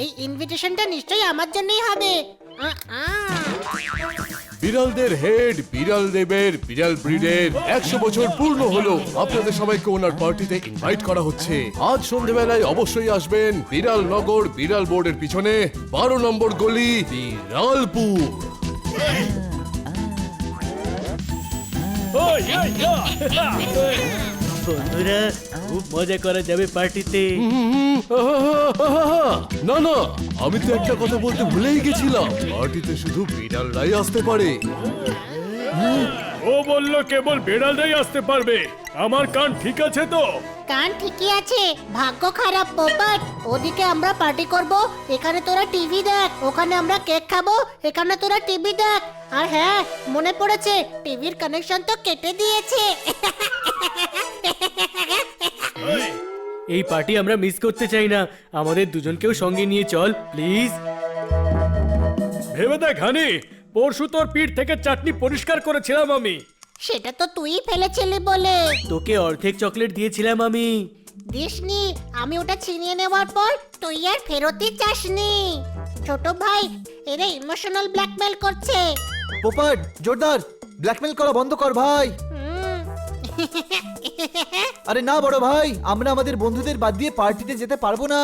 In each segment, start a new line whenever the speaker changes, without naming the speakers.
এই ইনভিটেশনটা নিশ্চয়ই আমার জন্যই হবে।
বিড়ালদের হেড বিড়াল দেবের বিড়াল ব্রিডের 100 বছর পূর্ণ হলো। আপনাদের সবাইকে ওনার পার্টিতে ইনভাইট করা হচ্ছে। আজ সন্ধ্যেবেলায় অবশ্যই আসবেন বিড়াল নগর বিড়াল বোর্ডের পিছনে 12 নম্বর গলি, বিড়ালপুর।
বন্ধুরা খুব মজা করা যাবে পার্টিতে।
না না, আমি তো একটা কথা বলতে ভুলেই গেছিলাম, পার্টিতে শুধু বিড়ালরাই আসতে পারে।
ও বললো কেবল বেড়ালরাই আসতে পারবে। আমার কান ঠিক আছে তো?
কান ঠিকই আছে, ভাগ্য খারাপ পোপট। ওদিকে আমরা পার্টি করব, এখানে তোরা টিভি দেখ। ওখানে আমরা কেক খাবো, এখানে তোরা টিভি দেখ। আর হ্যাঁ, মনে পড়েছে, টিভির কানেকশন তো কেটে দিয়েছে।
এই পার্টি আমরা মিস করতে চাই না। আমাদের দুজনকেও সঙ্গে নিয়ে চল প্লিজ।
ভেবে দেখ হানি, পরশু তোর পিঠ থেকে চাটনি পরিষ্কার করেছিলাম আমি।
সেটা তো তুই ফেলেছিলি বলে।
তোকে অর্ধেক চকলেট দিয়েছিলাম আমি।
দিসনি, আমি ওটা ছিনিয়ে নেওয়ার পর তুই আর ফেরতই চাসনি। ছোট ভাই, এরা ইমোশনাল ব্ল্যাকমেল করছে।
পোপট, জোরদার ব্ল্যাকমেল করা বন্ধ কর ভাই। আরে না বড় ভাই, আমরা আমাদের বন্ধুদের বাদ দিয়ে পার্টিতে যেতে পারবো না।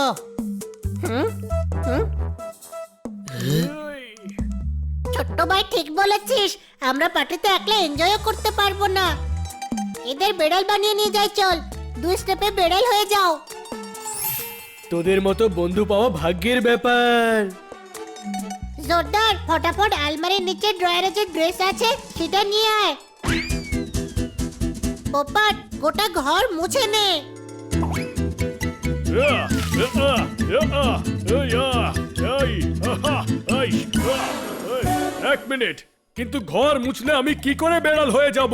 ছোট্ট ভাই ঠিক বলেছিস, আমরা পার্টিতে একলা এনজয়ও করতে পারবো না। এদের বেড়াল বানিয়ে নিয়ে যাই, চল 2 স্টেপে বেড়াল হয়ে যাও।
তোদের মতো বন্ধু পাওয়া ভাগ্যের ব্যাপার।
জোরদার, ফটাফট আলমারির নিচে ড্রয়ারে যে ড্রেস আছে সেটা নিয়ে আয়। পোপট, গোটা ঘর মুছে নে।
এক মিনিট, কিন্তু ঘর মুছলে আমি কি করে বেড়াল হয়ে যাব?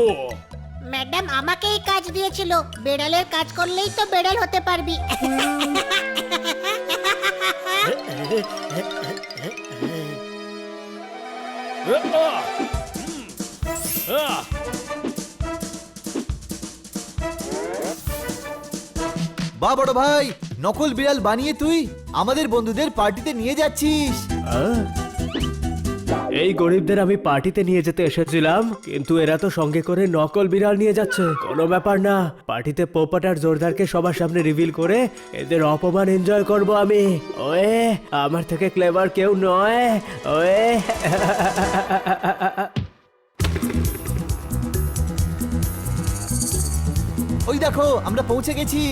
ম্যাডাম আমাকে এই কাজ দিয়েছিল, বেড়ালের কাজ করলেই তো বেড়াল হতে পারবি।
বা বড় ভাই, নকল বিড়াল বানিয়ে তুই আমাদের বন্ধুদের পার্টিতে নিয়ে যাচ্ছিস।
এই গরিবদের আমি পার্টিতে নিয়ে যেতে এসেছিলাম, কিন্তু এরা তো সঙ্গে করে নকল বিড়াল নিয়ে যাচ্ছে। কোনো ব্যাপার না, পার্টিতে পোপট আর জোরদারকে সবার সামনে রিভিল করে এদের অপমান এনজয় করব আমি। ওয়ে, আমার থেকে ক্লেভার কেউ নয়। ওয়ে
ওই দেখো, আমরা পৌঁছে গেছি।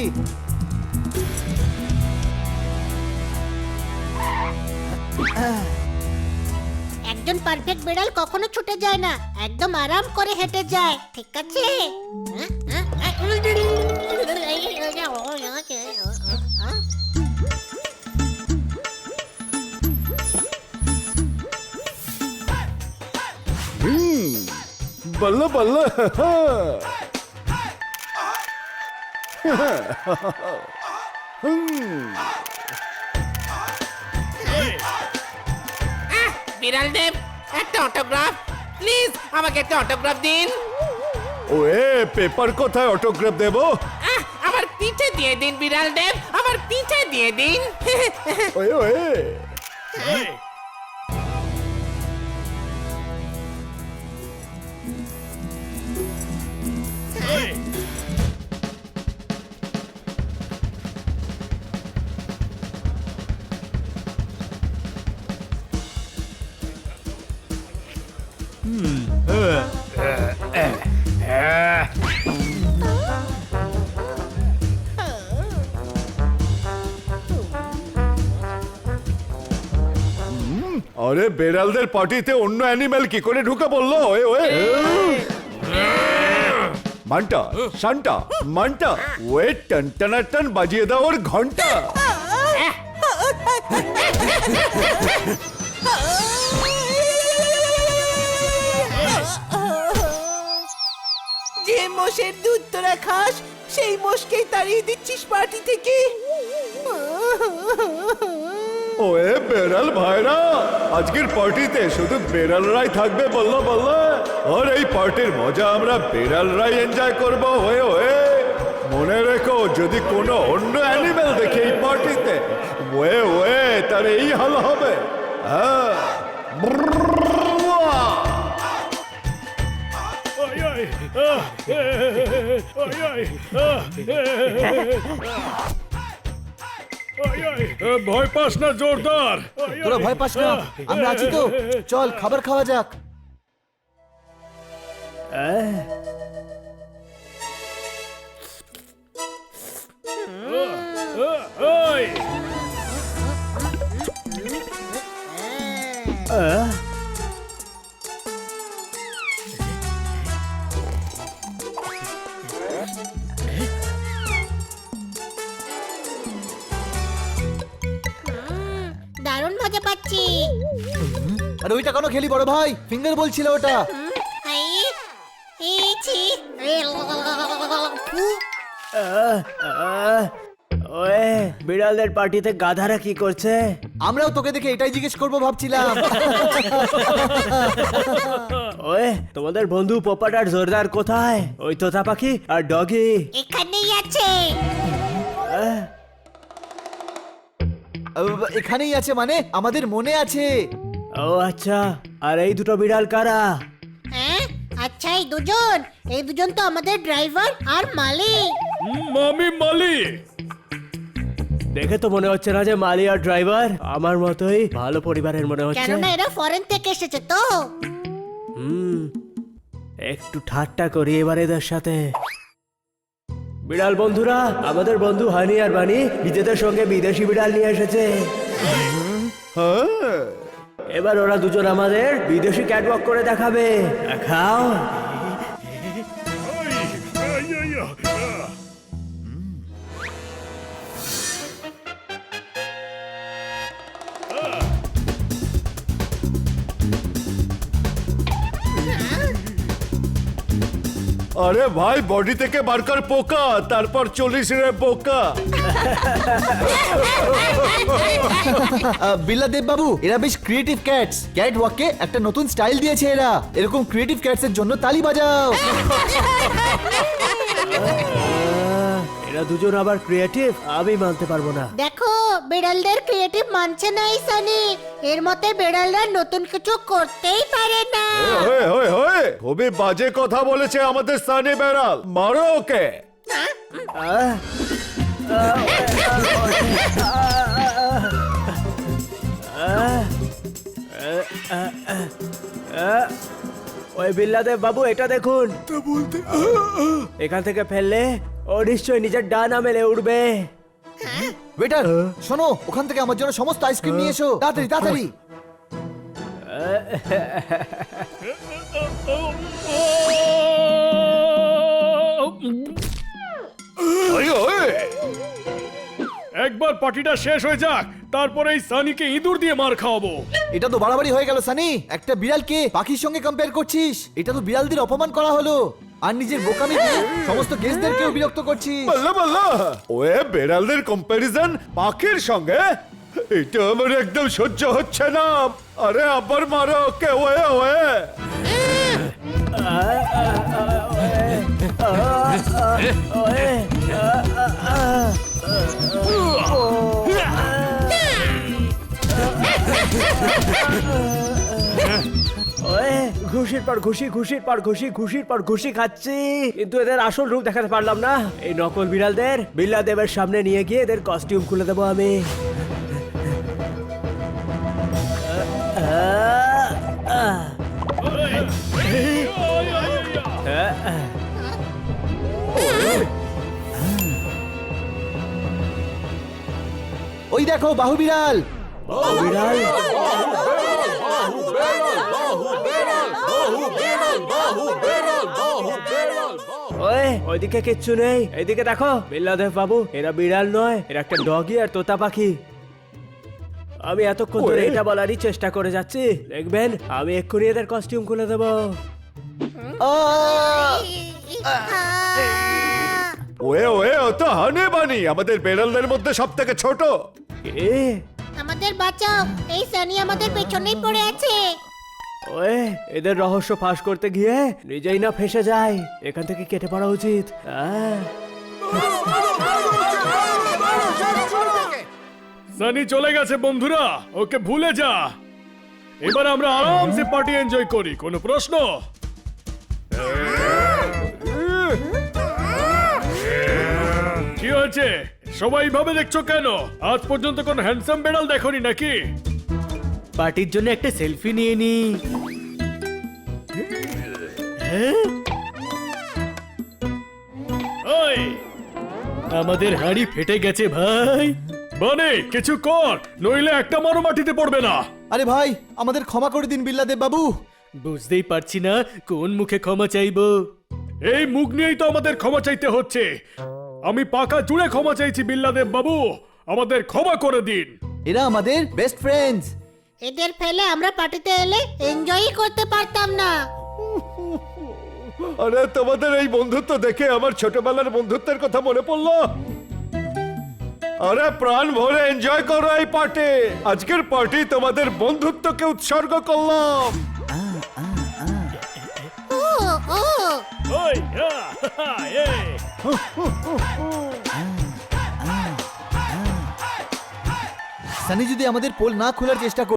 একজন পারফেক্ট বেড়াল কখনো ছুটে যায় না, একদম আরাম করে হেঁটে যায়, ঠিক আছে?
বল্লা বল্লা।
বিড়াল দেব, একটা অটোগ্রাফ প্লিজ, আমাকে একটা অটোগ্রাফ দিন।
ওয়ে, পেপার কোথায় অটোগ্রাফ দেবো?
আমার পিঠে দিয়ে দিন বিড়াল দেব, আমার পিঠে দিয়ে দিন।
ওয়ে ওয়ে। আরে বেড়ালদের পার্টিতে অন্য অ্যানিমেল কি করে ঢুকে পড়লো? ওয়ে ওয়ে। মান্টা, শান্টা, মান্টা, ওয়ে, টন টনা টন বাজিয়ে দাও ওর ঘন্টা।
যে মোষের দুধ তোরা খাস সেই মোষকেই তাড়িয়ে দিচ্ছিস পার্টি থেকে?
ওয়ে বেড়াল ভাইরা, আজকের পার্টিতে শুধু বেড়ালরাই থাকবে বললো বললো, আর এই পার্টির মজা আমরা বেড়ালরাই এনজয় করব। ওয়ে ওয়ে মনে রেখো, যদি কোনো অন্য অ্যানিমেল দেখে এই পার্টিতে, ওয়ে ওয়ে তার এই হাল হবে। হ্যাঁ
আয়, আয়, আহ, এ, আয়, আয়, আহ, এ, আয়, আয়, ভয় পাস না জোরদার। আয়,
তোরা
আয়,
ভয় পাস না, আমরা আছি তো। চল খাবার খাওয়া যাক।
আয়।
দারুণ মজা পাচ্ছি।
আর ওইটা কেন খেলি বড় ভাই? ফিঙ্গার বলছিল ওটা।
এই, এই ছি। ফু।
ওয়ে, বিড়ালদের পার্টিতে গাধারা কি করছে?
আমরাও তোকে দেখে এটাই জিজ্ঞেস করবো ভাবছিলাম।
ওয়ে, তোমাদের বন্ধু পোপট আর জোরদার কোথায়? ওই তোতা পাখি আর ডগি।
এখানেই আছে।
এখানেই আছে মানে? আমাদের মনে আছে।
ও আচ্ছা, আর এই দুটো বিড়াল কারা?
হ্যাঁ, আচ্ছা এই দুজন তো আমাদের ড্রাইভার আর মালিক।
মামি মালি।
দেখে তো মনে হচ্ছে না যে মালি আর ড্রাইভার। আমার মতোই ভালো পরিবারের মনে হচ্ছে।
কেননা এরা ফরেন থেকে এসেছে তো।
একটু ঠাট্টা করি এবার এদের সাথে। বিড়াল বন্ধুরা, আমাদের বন্ধু হানি আর বানি নিজেদের সঙ্গে বিদেশি বিড়াল নিয়ে এসেছে। এবার ওরা দুজন আমাদের বিদেশি ক্যাটওয়াক করে দেখাবে। দেখাও।
আয়, আয়, আয়, আহ।
আরে ভাই, বডি থেকে বার কর পোকা, তারপর 40 রে পোকা।
বিল্লা দেব বাবু, এরা বেশ ক্রিয়েটিভ ক্যাটস। ক্যাট ওয়াককে একটা নতুন স্টাইল দিয়েছে এরা। এরকম ক্রিয়েটিভ ক্যাটস এর জন্য তালি বাজাও।
এরা দুজন আবার ক্রিয়েটিভ? আমি মানতে পারবো না।
দেখো, বিড়ালদের ক্রিয়েটিভ মানছে না এই সানি। এর মতে বিড়ালরা নতুন কিছু করতেই পারে না।
হয়ে হয়ে হয়ে খুবই বাজে কথা বলেছে আমাদের সানি বেড়াল, মারো ওকে।
ওই বিল্লাদেব বাবু, এটা দেখুন। এখান থেকে ফেললে ও নিশ্চয়ই নিজের ডানা মেলে উঠবে।
ওয়েটার, শোনো, ওখান থেকে আমার জন্য সমস্ত আইসক্রিম নিয়ে এসো, তাড়াতাড়ি তাড়াতাড়ি।
ওই ওই
একবার পার্টিটা শেষ হয়ে যাক, তারপরে এই সানিকে ইঁদুর দিয়ে মার খাওয়াবো।
এটা তো বাড়াবাড়ি হয়ে গেল সানি। একটা বিড়ালকে পাখির সঙ্গে কম্পেয়ার করছিস। এটা তো বিড়ালদের অপমান করা হলো। আর নিজের বোকামি দিয়ে সমস্ত গেস্টদেরকেও বিরক্ত করছিস।
বল্লা বল্লা, ওয়ে বেড়ালদের কম্প্যারিজন পাখির সঙ্গে, এটা আমার একদম সহ্য হচ্ছে না। আরে আবার মারো ওকে। ওয়ে ওয়ে
ওয়ে, ঘুষির পর ঘুষি, ঘুষির পর ঘুষি, ঘুষির পর ঘুষি খাচ্ছি, কিন্তু এদের আসল রূপ দেখাতে পারলাম না। এই নকল বিড়ালদের বিল্লাদেবের সামনে নিয়ে গিয়ে এদের কস্টিউম খুলে দেবো আমি।
ওই দেখো বাহু বিড়াল।
বিড়াল? ওই, ওইদিকে কিচ্ছু নেই, এইদিকে দেখো। বিল্লাদেব বাবু, এরা বিড়াল নয়, এরা একটা ডগি আর তোতা পাখি। আমি এতক্ষণ ধরে এটা বলারই চেষ্টা করে যাচ্ছি। দেখবেন, আমি এক্ষুনি এদের কস্টিউম খুলে দেবো।
ওয়ে ওয়ে ও তো হানে বানি আমাদের বেড়ালদের মধ্যে সব থেকে ছোট।
কে?
আমাদের বাঁচাও, এই সানি আমাদের পেছনেই পড়ে আছে।
ওয়ে, এদের রহস্য ফাঁস করতে গিয়ে নিজেই না ফেসে যায়। এখান থেকে কেটে পড়া উচিত।
সানি চলে গেছে বন্ধুরা, ওকে ভুলে যা। এবার আমরা আরামসে পার্টি এনজয় করি, কোনো প্রশ্ন? কি হয়েছে সবাই ভাবে দেখছো কেন? আজ পর্যন্ত কোন হ্যান্ডসাম বেড়াল দেখোনি নাকি?
পার্টির জন্য একটা সেলফি নিয়ে নি।
ওই, আমাদের হাড়ি ফেটে গেছে ভাই। মানে কিছু কর, নইলে একটা মারো মাটিতে পড়বে না।
আরে ভাই, আমাদের ক্ষমা করে দিন বিল্লাদেব বাবু।
বুঝতেই পারছি না কোন মুখে ক্ষমা চাইবো।
এই মুখ নিয়েই তো আমাদের ক্ষমা চাইতে হচ্ছে। আমি পাকা জুড়ে ক্ষমা চাইছি বিল্লাদেব বাবু, আমাদের ক্ষমা করে দিন।
এরা আমাদের বেস্ট ফ্রেন্ডস।
এদের ফেলে আমরা পার্টিতে এলে এনজয়ই করতে পারতাম না।
আরে তোমাদের এই বন্ধুত্ব দেখে আমার ছোটবেলার বন্ধুত্বের কথা মনে পড়লো। আরে প্রাণ ভরে এনজয় করো এই পার্টি। আজকের পার্টি তোমাদের বন্ধুত্বকে উৎসর্গ করলাম।
ও ও
ওই, এই।
সানি যদি আমাদের পোল না খোলার চেষ্টা